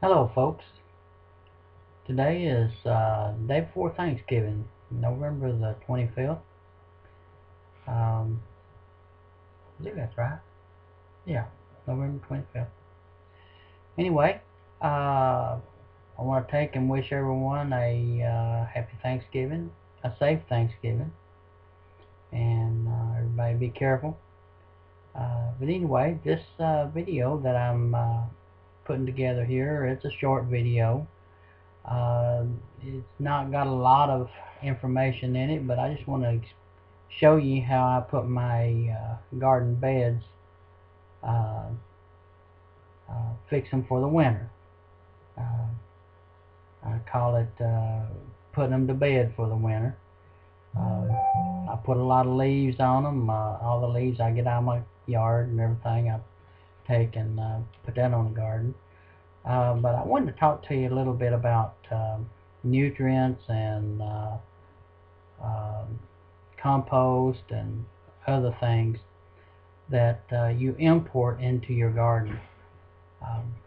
Hello, folks. Today is day before Thanksgiving, November the 25th. I believe that's right. Yeah, November 25th. Anyway, uh, I want to take and wish everyone a happy Thanksgiving, a safe Thanksgiving, and everybody be careful. But anyway, this video that I'm putting together here, it's a short video. Uh, it's not got a lot of information in it, but I just want to show you how I put my garden beds, uh, fix them for the winter. Uh, I call it putting them to bed for the winter. I put a lot of leaves on them. All the leaves I get out of my yard and everything, I take and put that on the garden. But I wanted to talk to you a little bit about nutrients and um, compost and other things that you import into your garden.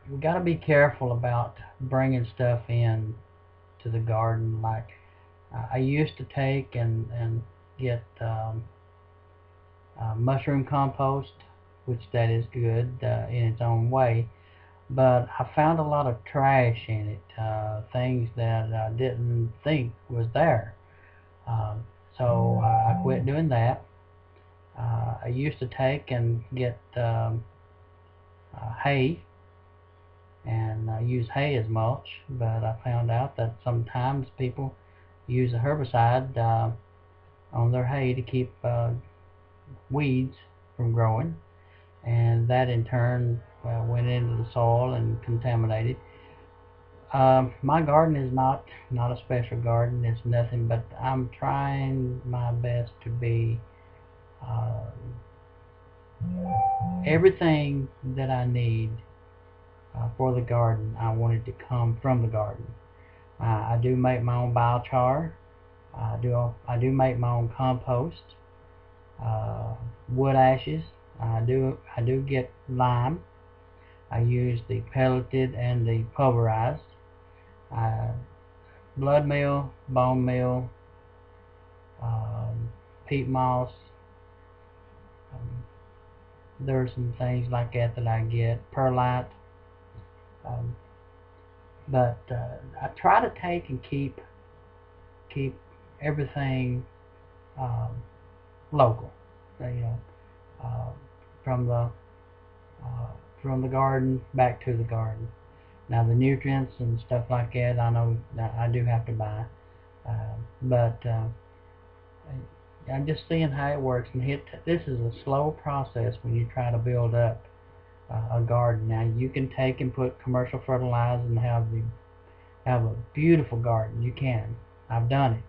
You got to be careful about bringing stuff in to the garden. Like I used to take and get mushroom compost, which that is good in its own way. But I found a lot of trash in it, things that I didn't think was there. Um, so I quit doing that. I used to take and get hay and use hay as mulch, but I found out that sometimes people use a herbicide on their hay to keep weeds from growing, and that in turn went into the soil and contaminated. My garden is not a special garden. It's nothing, but I'm trying my best to be uh, everything that I need for the garden. I wanted to come from the garden. I do make my own biochar. I do make my own compost, uh, wood ashes. I do get lime. I use the pelleted and the pulverized. Uh, Blood meal, bone meal, peat moss. Um, there are some things like that I get. Perlite. Um, but I try to take and keep everything um, local. You know, uh, from the uh, from the garden back to the garden. Now the nutrients and stuff like that, I know that I do have to buy, but I'm just seeing how it works. And this is a slow process when you try to build up a garden. Now you can take and put commercial fertilizer and have a beautiful garden. You can. I've done it.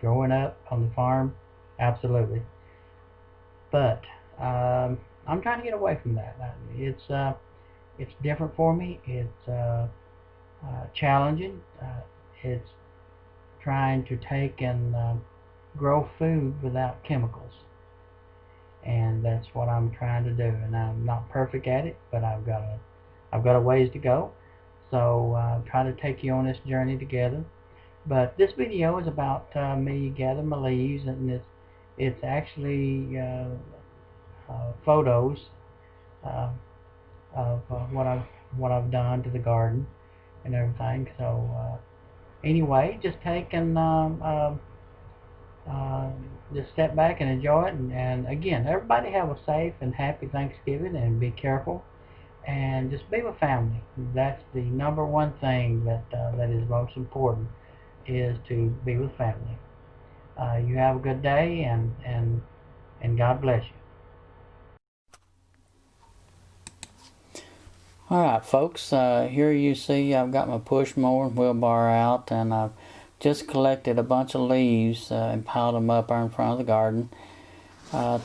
Growing up on the farm, absolutely. But I'm trying to get away from that. It's different for me. It's challenging. It's trying to take and grow food without chemicals, and that's what I'm trying to do. And I'm not perfect at it, but I've got a ways to go. So I'm trying to take you on this journey together. But this video is about me gathering my leaves, and it's actually photos uh, of what I've done to the garden and everything. So anyway, just take and uh, just step back and enjoy it. And again, everybody have a safe and happy Thanksgiving, and be careful, and just be with family. That's the number one thing that is most important, is to be with family. You have a good day, and God bless you. Alright, folks, here you see I've got my push mower and wheelbarrow out, and I've just collected a bunch of leaves and piled them up there in front of the garden. Uh,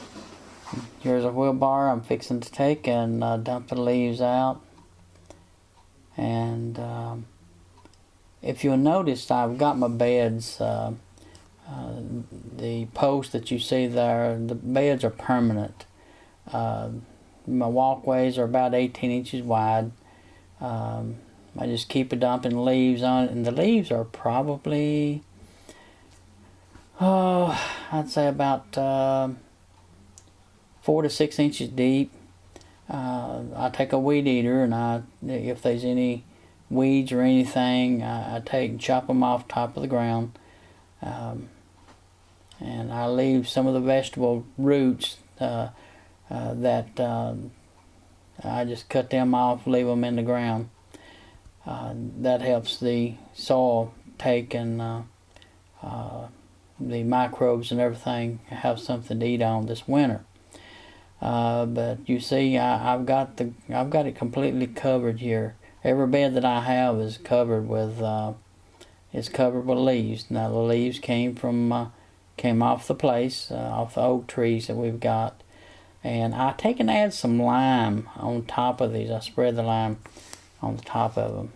Here's a wheelbarrow I'm fixing to take and dump the leaves out. And if you'll notice, I've got my beds, the posts that you see there, the beds are permanent. My walkways are about 18 inches wide. I just keep dumping leaves on it, and the leaves are probably, I'd say about 4 to 6 inches deep. I take a weed eater, and if there's any weeds or anything, I take and chop them off top of the ground. And I leave some of the vegetable roots that I just cut them off, leave them in the ground. That helps the soil take and the microbes and everything have something to eat on this winter. But you see, I've got it completely covered here. Every bed that I have is covered with leaves. Now the leaves came off the place, off the oak trees that we've got. And I take and add some lime on top of these. I spread the lime on the top of them.